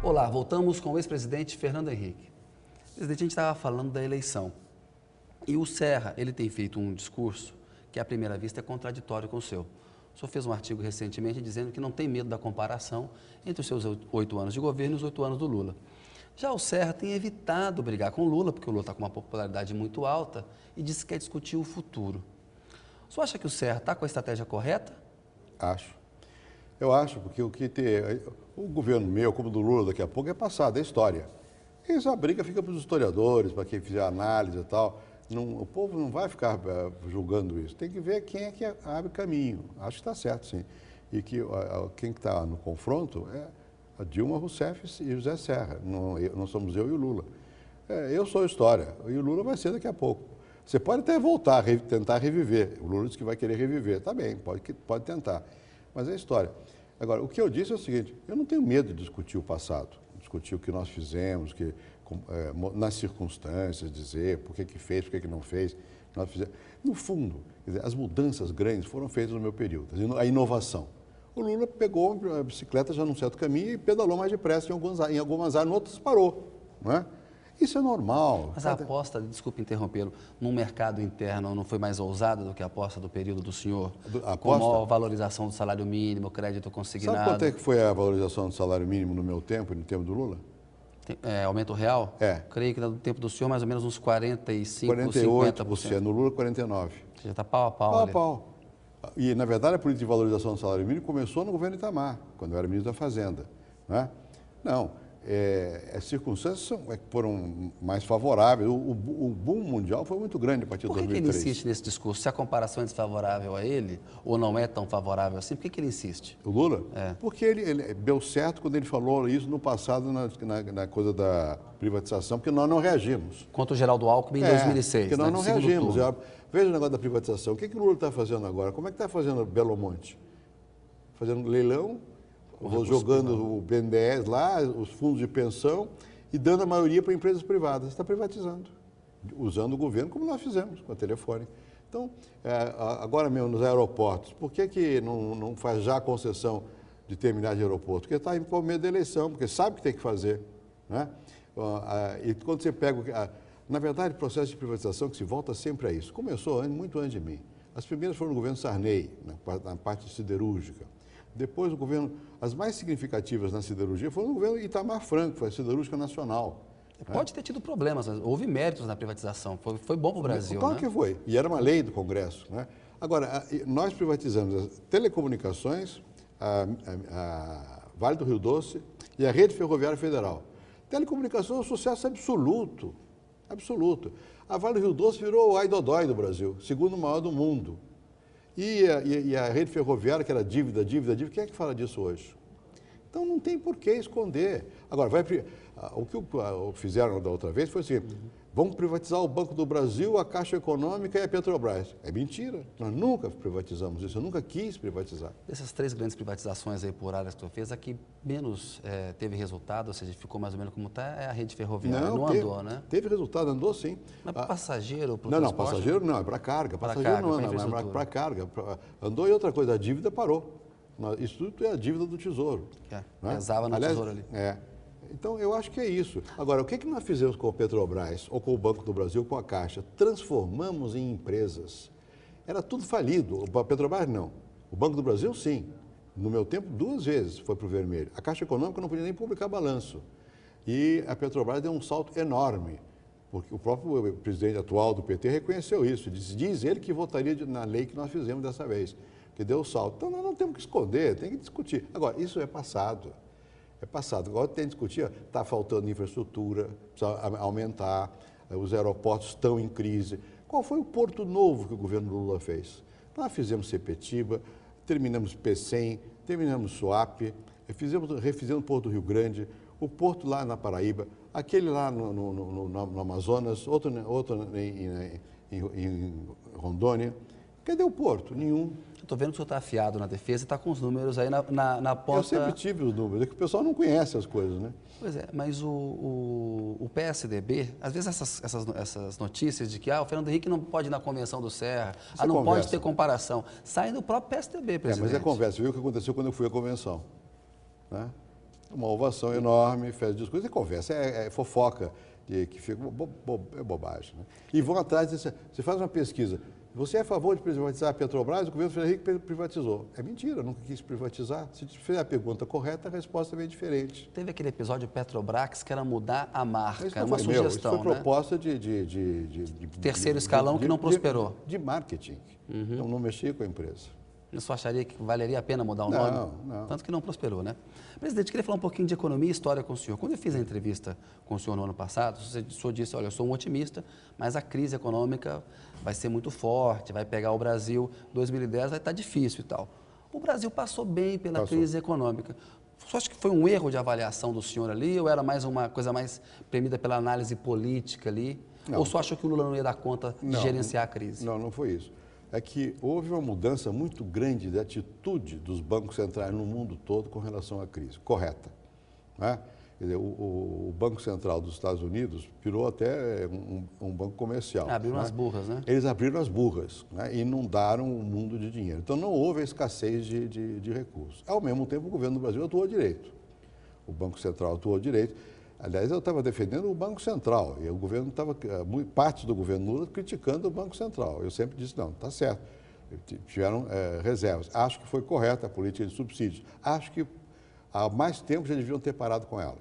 Olá, voltamos com o ex-presidente Fernando Henrique. Presidente, a gente estava falando da eleição. E o Serra, ele tem feito um discurso que, à primeira vista, é contraditório com o seu. O senhor fez um artigo recentemente dizendo que não tem medo da comparação entre os seus 8 anos de governo e os 8 anos do Lula. Já o Serra tem evitado brigar com o Lula, porque o Lula está com uma popularidade muito alta, e disse que quer discutir o futuro. O senhor acha que o Serra está com a estratégia correta? Acho. Eu acho, porque o governo meu, como o do Lula daqui a pouco, é passado, é história. Isso, a briga fica para os historiadores, para quem fizer análise e tal. O povo não vai ficar julgando isso. Tem que ver quem é que abre caminho. Acho que está certo, sim. E que quem está no confronto é a Dilma Rousseff e José Serra. Não somos eu e o Lula. Eu sou história, e o Lula vai ser daqui a pouco. Você pode até voltar, tentar reviver. O Lula disse que vai querer reviver. Tá bem, pode tentar. Mas é história. Agora, o que eu disse é o seguinte, eu não tenho medo de discutir o passado, discutir o que nós fizemos, nas circunstâncias, dizer por que fez, por que não fez. Nós fizemos. No fundo, quer dizer, as mudanças grandes foram feitas no meu período, a inovação. O Lula pegou a bicicleta já num certo caminho e pedalou mais depressa em algumas áreas, em outras parou. Não é? Isso é normal. Mas a aposta, desculpe interrompê-lo, no mercado interno não foi mais ousada do que a aposta do período do senhor? Como a valorização do salário mínimo, crédito consignado. Sabe quanto é que foi a valorização do salário mínimo no meu tempo e no tempo do Lula? Aumento real? É. Creio que no tempo do senhor mais ou menos uns 45%, 48%, no Lula 49%. Já está pau a pau. Pau a pau. E, na verdade, a política de valorização do salário mínimo começou no governo Itamar, quando eu era ministro da Fazenda. Não é? Não. As circunstâncias foram mais favoráveis. O boom mundial foi muito grande a partir de 2003. Por que ele insiste nesse discurso? Se a comparação é desfavorável a ele, ou não é tão favorável assim, por que ele insiste? O Lula? É. Porque ele deu certo quando ele falou isso no passado, na coisa da privatização, porque nós não reagimos. Contra o Geraldo Alckmin em 2006. Porque nós não reagimos. Veja o negócio da privatização. O que o Lula está fazendo agora? Como é que está fazendo Belo Monte? Fazendo leilão? Jogando o BNDES lá, os fundos de pensão e dando a maioria para empresas privadas. Está privatizando, usando o governo como nós fizemos com a Telefônica. Então, agora mesmo nos aeroportos, por que não faz já a concessão de terminais de aeroporto? Porque está com medo da eleição, porque sabe que tem que fazer. Né? E quando você pega... Na verdade, o processo de privatização que se volta sempre a isso. Começou muito antes de mim. As primeiras foram no governo Sarney, na parte siderúrgica. Depois o governo, as mais significativas na siderurgia foram no governo Itamar Franco, foi a siderúrgica nacional. Pode ter tido problemas, mas houve méritos na privatização, foi bom para o Brasil. Claro que foi, e era uma lei do Congresso. Né? Agora, nós privatizamos as telecomunicações, a Vale do Rio Doce e a Rede Ferroviária Federal. Telecomunicação é um sucesso absoluto, absoluto. A Vale do Rio Doce virou o ai-dodói do Brasil, segundo maior do mundo. E a rede ferroviária, que era dívida, quem é que fala disso hoje? Então não tem por que esconder. Agora, o que fizeram da outra vez foi assim, vamos privatizar o Banco do Brasil, a Caixa Econômica e a Petrobras. É mentira, nós nunca privatizamos isso, eu nunca quis privatizar. Dessas 3 grandes privatizações aí por áreas que tu fez, a que menos teve resultado, ou seja, ficou mais ou menos como está, é a rede ferroviária, não andou, né? Teve resultado, andou sim. Mas para passageiro, para o transporte? Não, passageiro não, é para carga. Passageiro não anda, mas é para carga. Andou e outra coisa, a dívida parou. Isso tudo é a dívida do Tesouro. Pesava no Tesouro ali. Então, eu acho que é isso. Agora, o que nós fizemos com a Petrobras, ou com o Banco do Brasil, com a Caixa? Transformamos em empresas. Era tudo falido. A Petrobras, não. O Banco do Brasil, sim. No meu tempo, 2 vezes foi para o vermelho. A Caixa Econômica não podia nem publicar balanço. E a Petrobras deu um salto enorme, porque o próprio presidente atual do PT reconheceu isso. Diz ele que votaria na lei que nós fizemos dessa vez, que deu o salto. Então, nós não temos que esconder, tem que discutir. Agora, isso é passado. É passado. Agora tem que discutir, está faltando infraestrutura, precisa aumentar, os aeroportos estão em crise. Qual foi o porto novo que o governo Lula fez? Nós fizemos Sepetiba, terminamos Pecém, terminamos Suape, refizemos o Porto do Rio Grande, o porto lá na Paraíba, aquele lá no Amazonas, outro em Rondônia. Cadê o porto? Nenhum. Estou vendo que o senhor está afiado na defesa e está com os números aí na ponta... Eu sempre tive os números, é que o pessoal não conhece as coisas, né? Pois é, mas o PSDB, às vezes essas notícias de que o Fernando Henrique não pode ir na convenção do Serra, não pode ter comparação, saem do próprio PSDB, presidente. Mas é conversa, viu o que aconteceu quando eu fui à convenção, né? uma ovação enorme, fez discurso e conversa, é fofoca, que fica é bobagem. Né? E vão atrás, você faz uma pesquisa, você é a favor de privatizar a Petrobras? O governo Fernando Henrique privatizou. É mentira, nunca quis privatizar. Se fizer a pergunta correta, a resposta vem diferente. Teve aquele episódio Petrobras que era mudar a marca, Isso era uma sugestão, isso foi proposta de terceiro escalão que não prosperou. De marketing. Então, não mexia com a empresa. Isso acharia que valeria a pena mudar o nome? Não. Tanto que não prosperou, né? Presidente, queria falar um pouquinho de economia e história com o senhor. Quando eu fiz a entrevista com o senhor no ano passado, o senhor disse, olha, eu sou um otimista, mas a crise econômica vai ser muito forte, vai pegar o Brasil, 2010 vai estar difícil e tal. O Brasil passou bem pela crise econômica. O senhor acha que foi um erro de avaliação do senhor ali, ou era mais uma coisa mais premida pela análise política ali? Não. Ou o senhor achou que o Lula não ia dar conta de gerenciar a crise? Não foi isso. É que houve uma mudança muito grande de atitude dos bancos centrais no mundo todo com relação à crise, correta. Né? Quer dizer, o Banco Central dos Estados Unidos virou até um banco comercial. Abriram as burras, né? Eles abriram as burras, né? E inundaram o mundo de dinheiro. Então não houve a escassez de recursos. Ao mesmo tempo, o governo do Brasil atuou direito. O Banco Central atuou direito. Aliás, eu estava defendendo o Banco Central e o governo estava, parte do governo Lula, criticando o Banco Central. Eu sempre disse, não, está certo, tiveram reservas. Acho que foi correta a política de subsídios. Acho que há mais tempo já deviam ter parado com ela.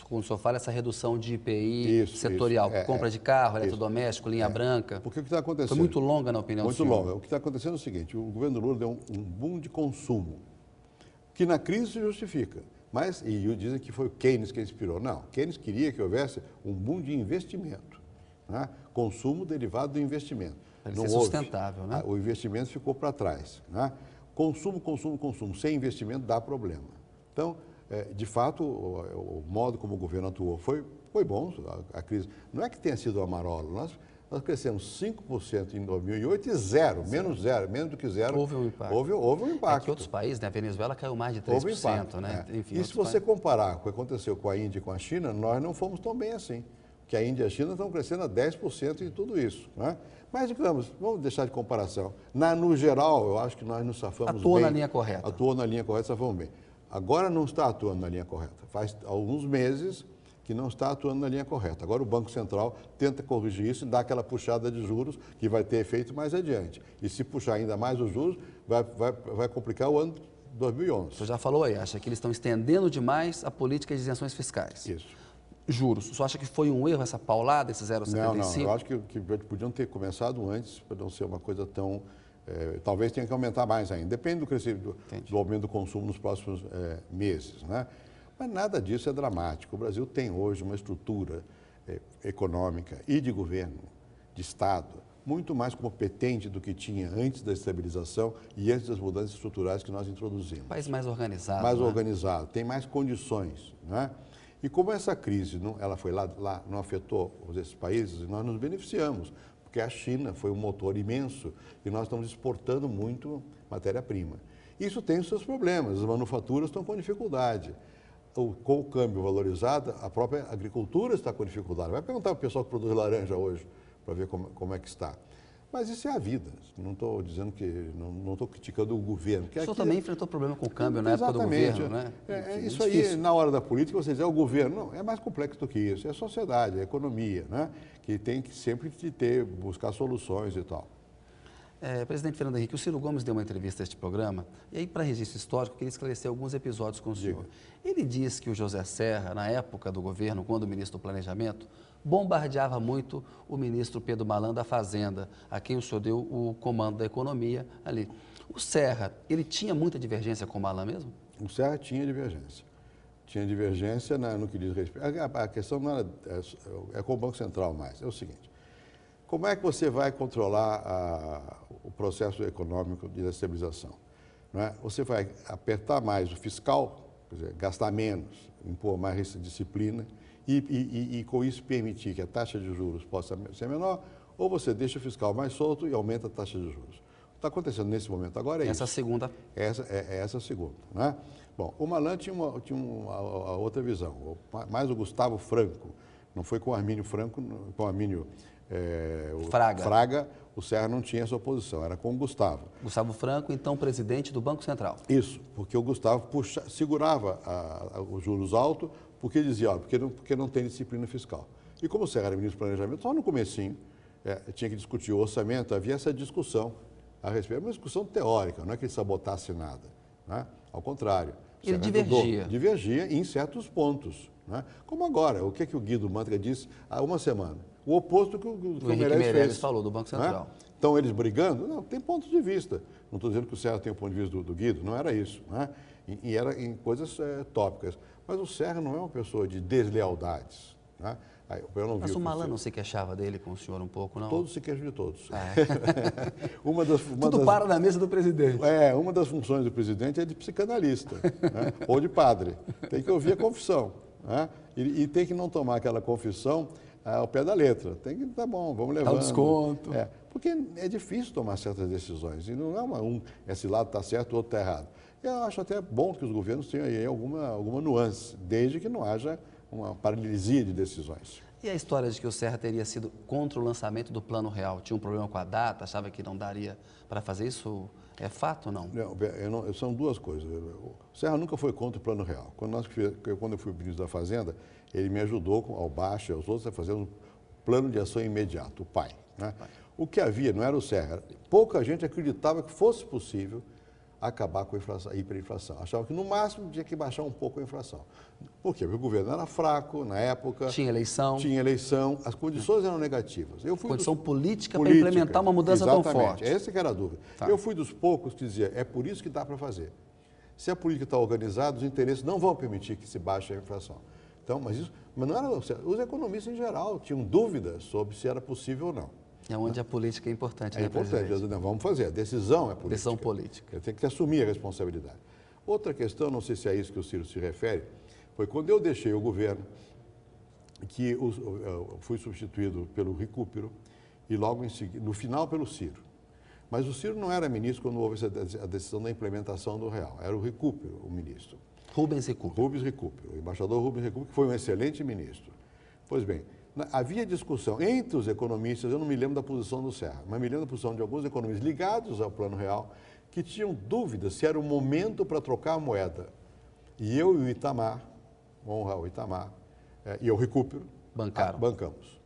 Quando o senhor fala essa redução de IPI setorial, compra de carro, eletrodoméstico, linha branca, porque o que está acontecendo? Foi muito longa na opinião do senhor? Muito longa. O que está acontecendo é o seguinte, o governo Lula deu um boom de consumo, que na crise se justifica. Mas, e dizem que foi o Keynes que inspirou. Não, Keynes queria que houvesse um boom de investimento, né? Consumo derivado do investimento. Para ser sustentável, né? O investimento ficou para trás. Né? Consumo, sem investimento dá problema. Então, de fato, o modo como o governo atuou foi bom, a crise. Não é que tenha sido uma marola, nós crescemos 5% em 2008 e menos do que zero. Houve um impacto. Houve um impacto. É que outros países, né? A Venezuela caiu mais de 3%. Houve impacto, né? Enfim, e se você comparar o que aconteceu com a Índia e com a China, nós não fomos tão bem assim. Porque a Índia e a China estão crescendo a 10% em tudo isso. Né? Mas, digamos, vamos deixar de comparação. No geral, eu acho que nós nos safamos bem. Atuou na linha correta. Atuou na linha correta, safamos bem. Agora não está atuando na linha correta. Faz alguns meses que não está atuando na linha correta. Agora o Banco Central tenta corrigir isso e dá aquela puxada de juros que vai ter efeito mais adiante. E se puxar ainda mais os juros, vai complicar o ano 2011. O senhor já falou aí, acha que eles estão estendendo demais a política de isenções fiscais. Isso. Juros. O senhor acha que foi um erro essa paulada, esse 0,75? Não, eu acho que podiam ter começado antes para não ser uma coisa tão... talvez tenha que aumentar mais ainda. Depende do crescimento, do aumento do consumo nos próximos meses, né? Mas nada disso é dramático. O Brasil tem hoje uma estrutura econômica e de governo, de Estado, muito mais competente do que tinha antes da estabilização e antes das mudanças estruturais que nós introduzimos. Um país mais organizado. Mais organizado, tem mais condições, né? E como essa crise ela foi lá não afetou esses países, nós nos beneficiamos, porque a China foi um motor imenso e nós estamos exportando muito matéria-prima. Isso tem os seus problemas, as manufaturas estão com dificuldade. Com o câmbio valorizado, a própria agricultura está com dificuldade. Vai perguntar para o pessoal que produz laranja hoje, para ver como é que está. Mas isso é a vida. Não estou dizendo que... Não estou criticando o governo. O senhor também enfrentou problema com o câmbio na época do governo, né? Isso aí, na hora da política, você diz, é o governo. Não, é mais complexo do que isso. É a sociedade, é a economia, né? Que tem que sempre buscar soluções e tal. Presidente Fernando Henrique, o Ciro Gomes deu uma entrevista a este programa, e aí, para registro histórico, eu queria esclarecer alguns episódios com o senhor. Ele disse que o José Serra, na época do governo, quando ministro do Planejamento, bombardeava muito o ministro Pedro Malan da Fazenda, a quem o senhor deu o comando da economia ali. O Serra, ele tinha muita divergência com o Malan mesmo? O Serra tinha divergência. Tinha divergência no que diz respeito. A questão não é com o Banco Central mais. É o seguinte. Como é que você vai controlar o processo econômico de estabilização? Não é? Você vai apertar mais o fiscal, quer dizer, gastar menos, impor mais disciplina e com isso permitir que a taxa de juros possa ser menor, ou você deixa o fiscal mais solto e aumenta a taxa de juros. O que está acontecendo nesse momento agora é isso. Essa segunda. Essa segunda. Né? Bom, o Malan tinha uma outra visão, mais o Gustavo Franco, não foi com o Armínio Franco, com o Armínio... Fraga. O Serra não tinha essa oposição, era com o Gustavo. Gustavo Franco, então presidente do Banco Central. Isso, porque o Gustavo segurava os juros altos, porque dizia, ó, porque não tem disciplina fiscal. E como o Serra era ministro do Planejamento, só no comecinho, tinha que discutir o orçamento, havia essa discussão a respeito. Uma discussão teórica, não é que ele sabotasse nada, né? Ao contrário. Ele divergia. Divergia em certos pontos. Né? Como agora, o que o Guido Mantega disse há uma semana? O oposto que o Meirelles falou, do Banco Central. Né? Então, eles brigando? Não, tem pontos de vista. Não estou dizendo que o Serra tem o ponto de vista do Guido, não era isso. Né? E era em coisas tópicas. Mas o Serra não é uma pessoa de deslealdades. Né? Mas o Malan não se queixava dele com o senhor um pouco, não? Todos se queixam de todos. Tudo para na mesa do presidente. Uma das funções do presidente é de psicanalista, né? Ou de padre. Tem que ouvir a confissão. Né? E tem que não tomar aquela confissão ao pé da letra. Tem que, tá bom, vamos levando. Dá um desconto. Porque é difícil tomar certas decisões. E não é esse lado está certo, o outro está errado. Eu acho até bom que os governos tenham aí alguma nuance, desde que não haja uma paralisia de decisões. E a história de que o Serra teria sido contra o lançamento do Plano Real? Tinha um problema com a data, achava que não daria para fazer isso? É fato ou não? Não, são duas coisas. O Serra nunca foi contra o Plano Real. Quando eu fui ministro da Fazenda, ele me ajudou, ao Baixa e aos outros, a fazer um plano de ação imediato, o PAI. Né? O que havia, não era o Serra, pouca gente acreditava que fosse possível acabar com a hiperinflação. Achava que no máximo tinha que baixar um pouco a inflação. Por quê? Porque o governo era fraco na época. Tinha eleição. As condições eram negativas. Condição política para implementar uma mudança tão forte. Essa que era a dúvida. Tá. Eu fui dos poucos que dizia, é por isso que dá para fazer. Se a política está organizada, os interesses não vão permitir que se baixe a inflação. Então, mas não era. Os economistas em geral tinham dúvidas sobre se era possível ou não. É onde a política é importante, né, importante. Vamos fazer. A decisão é política. Decisão política. Tem que assumir a responsabilidade. Outra questão, não sei se é isso que o Ciro se refere, foi quando eu deixei o governo, que eu fui substituído pelo Recupero e logo em seguida, no final pelo Ciro. Mas o Ciro não era ministro quando houve a decisão da implementação do Real. Era o Recupero, o ministro. Rubens Recupero. O embaixador Rubens Recupero, que foi um excelente ministro. Pois bem, havia discussão entre os economistas, eu não me lembro da posição do Serra, mas me lembro da posição de alguns economistas ligados ao Plano Real, que tinham dúvidas se era o momento para trocar a moeda. E eu e o Itamar, honra o Itamar, e o Recupero, bancamos.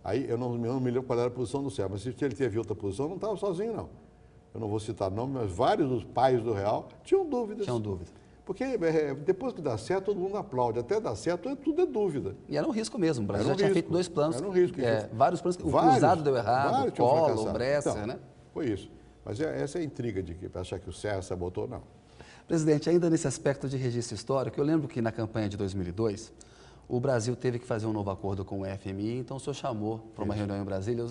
Aí eu não me lembro qual era a posição do Serra, mas se ele teve outra posição, eu não estava sozinho, não. Eu não vou citar nome, mas vários dos pais do Real tinham dúvidas. Porque depois que dá certo, todo mundo aplaude. Até dar certo, tudo é dúvida. E era um risco mesmo. O Brasil já tinha feito 2 planos. Era um risco. Vários planos. O cruzado deu errado, o Collor, o Bresser, então, né? Foi isso. Mas essa é a intriga de achar que o Serra sabotou, não. Presidente, ainda nesse aspecto de registro histórico, eu lembro que na campanha de 2002, o Brasil teve que fazer um novo acordo com o FMI, então o senhor chamou para uma reunião em Brasília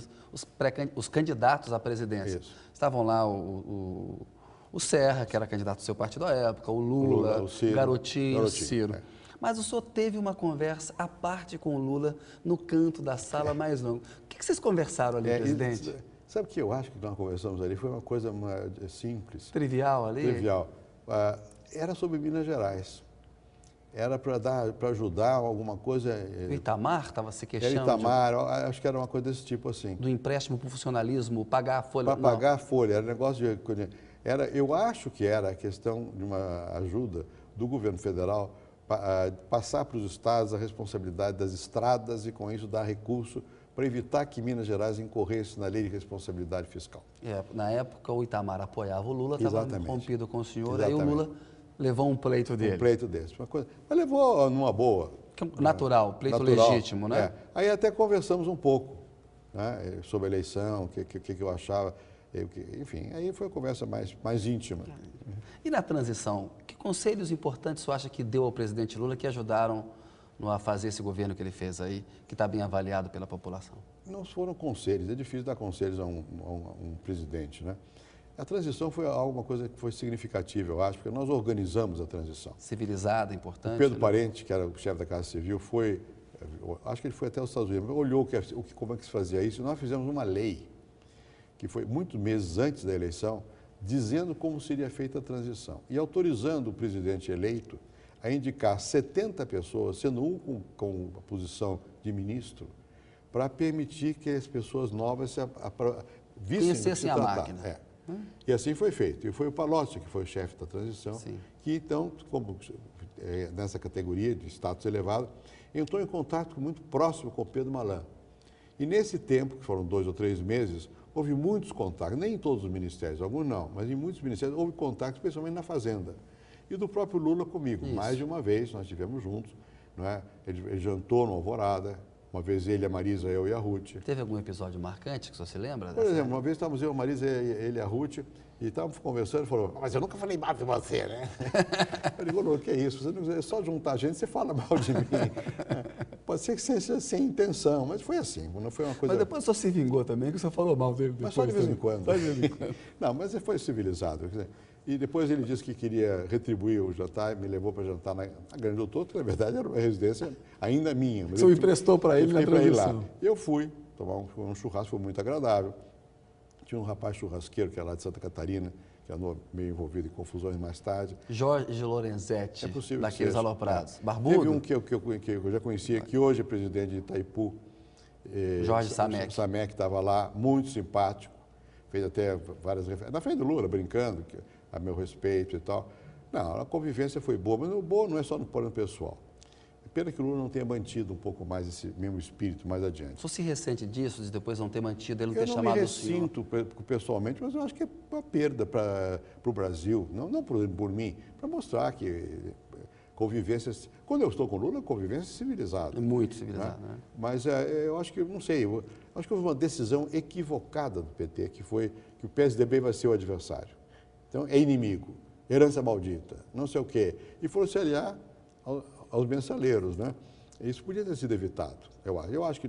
os candidatos à presidência. Isso. Estavam lá o Serra, que era candidato do seu partido à época, o Lula, o Ciro, Garotinho, o Ciro. Mas o senhor teve uma conversa à parte com o Lula no canto da sala mais longa. O que vocês conversaram ali, presidente? Sabe o que eu acho que nós conversamos ali? Foi uma coisa simples. Trivial ali? Trivial. Era sobre Minas Gerais. Era para ajudar alguma coisa. O Itamar estava se queixando? Era Itamar, acho que era uma coisa desse tipo assim. Do empréstimo para o funcionalismo, pagar a folha? Para pagar a folha, era negócio de. Eu acho que era a questão de uma ajuda do governo federal passar para os estados a responsabilidade das estradas e, com isso, dar recurso para evitar que Minas Gerais incorresse na lei de responsabilidade fiscal. Na época, o Itamar apoiava o Lula, estava rompido com o senhor, aí o Lula levou um pleito dele. Um pleito desse. Mas levou numa boa. Natural, pleito legítimo, né? Aí até conversamos um pouco, né, sobre a eleição, o que eu achava. Enfim, aí foi a conversa mais íntima. E na transição, que conselhos importantes você acha que deu ao presidente Lula que ajudaram a fazer esse governo que ele fez aí, que está bem avaliado pela população? Não foram conselhos, é difícil dar conselhos a um presidente, né? A transição foi alguma coisa que foi significativa, eu acho, porque nós organizamos a transição. Civilizada, importante. O Pedro Parente, que era o chefe da Casa Civil, acho que ele foi até os Estados Unidos, olhou como é que se fazia isso, e nós fizemos uma lei, que foi muitos meses antes da eleição, dizendo como seria feita a transição e autorizando o presidente eleito a indicar 70 pessoas, sendo um com a posição de ministro, para permitir que as pessoas novas vissem do que se Conhecessem a tratava. máquina. E assim foi feito. E foi o Palocci, que foi o chefe da transição, Sim. que então, como, nessa categoria de status elevado, entrou em contato muito próximo com o Pedro Malan. E nesse tempo, que foram 2 ou 3 meses, houve muitos contatos, nem em todos os ministérios, alguns não, mas em muitos ministérios houve contatos, especialmente na Fazenda. E do próprio Lula comigo. Isso. Mais de uma vez nós estivemos juntos, não é? Ele jantou no Alvorada, uma vez ele, a Marisa, eu e a Ruth. Teve algum episódio marcante que você se lembra? Por exemplo, uma vez estávamos eu, a Marisa, ele e a Ruth, e estávamos conversando, ele falou, mas eu nunca falei mal de você, né? Eu digo, Lula, o que é isso? Você não, é só juntar gente, você fala mal de mim. Pode ser que seja sem intenção, mas foi assim, não foi uma coisa... Mas depois o senhor se vingou também, que o senhor falou mal dele. Mas só de vez em também. quando. Só de vez em quando. Não, mas ele foi civilizado. Quer dizer, e depois ele disse que queria retribuir o jantar, me levou para jantar na Grande do Torto, que na verdade era uma residência ainda minha. O senhor emprestou para ele na transição. Eu fui tomar um churrasco, foi muito agradável. Tinha um rapaz churrasqueiro, que é lá de Santa Catarina, que andou meio envolvido em confusões mais tarde. Jorge Lorenzetti, É possível daqueles que seja. aloprados. Barbudo? Teve um que eu já conhecia, que hoje é presidente de Itaipu. Jorge Samek. Samek estava lá, muito simpático. Fez até várias referências. Na frente do Lula, brincando, a meu respeito e tal. Não, a convivência foi boa, mas o boa não é só no plano pessoal. Pena que o Lula não tenha mantido um pouco mais esse mesmo espírito mais adiante. O senhor se ressente disso, de depois não ter mantido, ele não ter Eu não chamado me o senhor? ressinto pessoalmente, mas eu acho que é uma perda para o Brasil, não por mim, para mostrar que convivência... Quando eu estou com o Lula, convivência é civilizada. Muito civilizado, né? Mas eu acho que, não sei, acho que houve uma decisão equivocada do PT, que foi que o PSDB vai ser o adversário. Então, é inimigo, herança maldita, não sei o quê. E foram se aliar aos mensaleiros, né? Isso podia ter sido evitado, eu acho. Eu acho que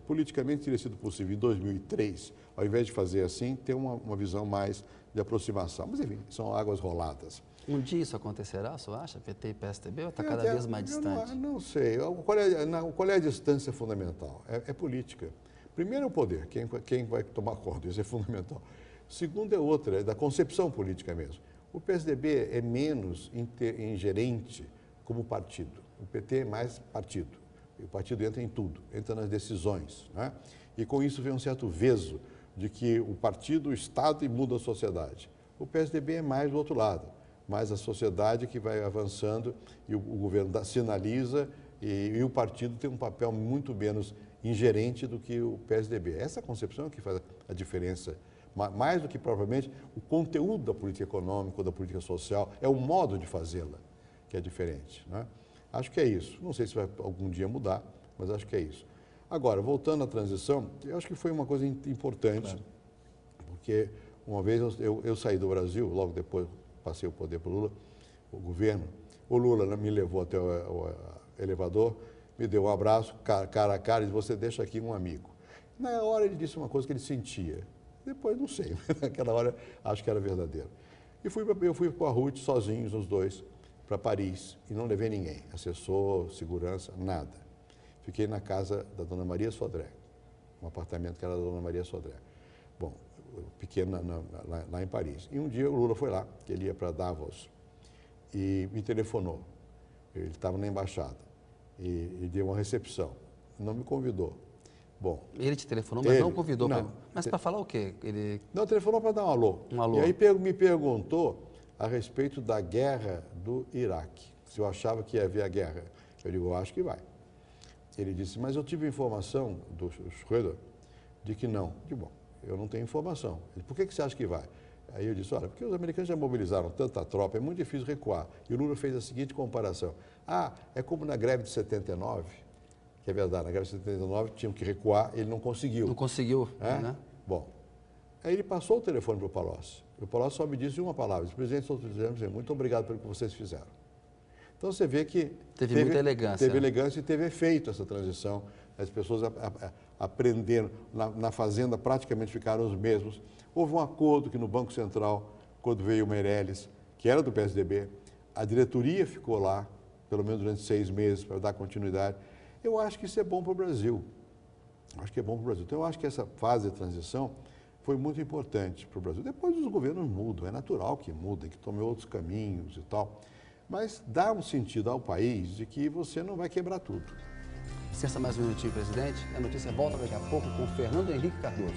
politicamente teria sido possível, em 2003, ao invés de fazer assim, ter uma visão mais de aproximação. Mas, enfim, são águas roladas. Um dia isso acontecerá, o senhor acha? PT e PSDB ou está cada vez mais distante? Não sei. Qual é a distância fundamental? É política. Primeiro é o poder, quem vai tomar conta, isso é fundamental. Segundo é outra, é da concepção política mesmo. O PSDB é menos ingerente como partido. O PT é mais partido. O partido entra em tudo, entra nas decisões, né? E com isso vem um certo veso de que o partido, o Estado, muda a sociedade. O PSDB é mais do outro lado, mais a sociedade que vai avançando e o governo sinaliza e o partido tem um papel muito menos ingerente do que o PSDB. Essa concepção é que faz a diferença. Mais do que propriamente o conteúdo da política econômica ou da política social, é o modo de fazê-la que é diferente, né? Acho que é isso. Não sei se vai algum dia mudar, mas acho que é isso. Agora, voltando à transição, eu acho que foi uma coisa importante, claro. Porque uma vez eu saí do Brasil, logo depois passei o poder para o Lula, o governo, o Lula me levou até o elevador, me deu um abraço, cara a cara, e disse, você deixa aqui um amigo. Na hora ele disse uma coisa que ele sentia. Depois não sei, naquela hora acho que era verdadeiro. E eu fui com a Ruth sozinhos, os dois, para Paris, e não levei ninguém, assessor, segurança, nada. Fiquei na casa da Dona Maria Sodré, um apartamento que era da Dona Maria Sodré. Bom, pequeno lá em Paris. E um dia o Lula foi lá, que ele ia para Davos, e me telefonou. Ele estava na embaixada e deu uma recepção. Não me convidou. Bom, ele te telefonou, mas não convidou. Mas para falar o quê? Não, telefonou para dar um alô. Um alô. E aí me perguntou a respeito da guerra do Iraque, se eu achava que ia haver a guerra. Eu digo, eu acho que vai. Ele disse, mas eu tive informação do Schröder de que não. Eu digo, bom, eu não tenho informação. Ele, por que você acha que vai? Aí eu disse, olha, porque os americanos já mobilizaram tanta tropa, é muito difícil recuar. E o Lula fez a seguinte comparação. É como na greve de 79, que é verdade, na greve de 79 tinham que recuar, ele não conseguiu. Não conseguiu, né? Bom, aí ele passou o telefone para o Palocci. O Palocci só me disse uma palavra, disse, presidente, muito obrigado pelo que vocês fizeram. Então você vê que teve muita elegância. Teve elegância e teve efeito essa transição. As pessoas aprenderam, na Fazenda praticamente ficaram os mesmos. Houve um acordo que no Banco Central, quando veio o Meirelles, que era do PSDB, a diretoria ficou lá, pelo menos durante 6 meses, para dar continuidade. Eu acho que isso é bom para o Brasil. Acho que é bom para o Brasil. Então eu acho que essa fase de transição foi muito importante para o Brasil. Depois os governos mudam, é natural que mudem, que tomem outros caminhos e tal. Mas dá um sentido ao país de que você não vai quebrar tudo. Licença mais um minutinho, presidente. A notícia volta daqui a pouco com Fernando Henrique Cardoso.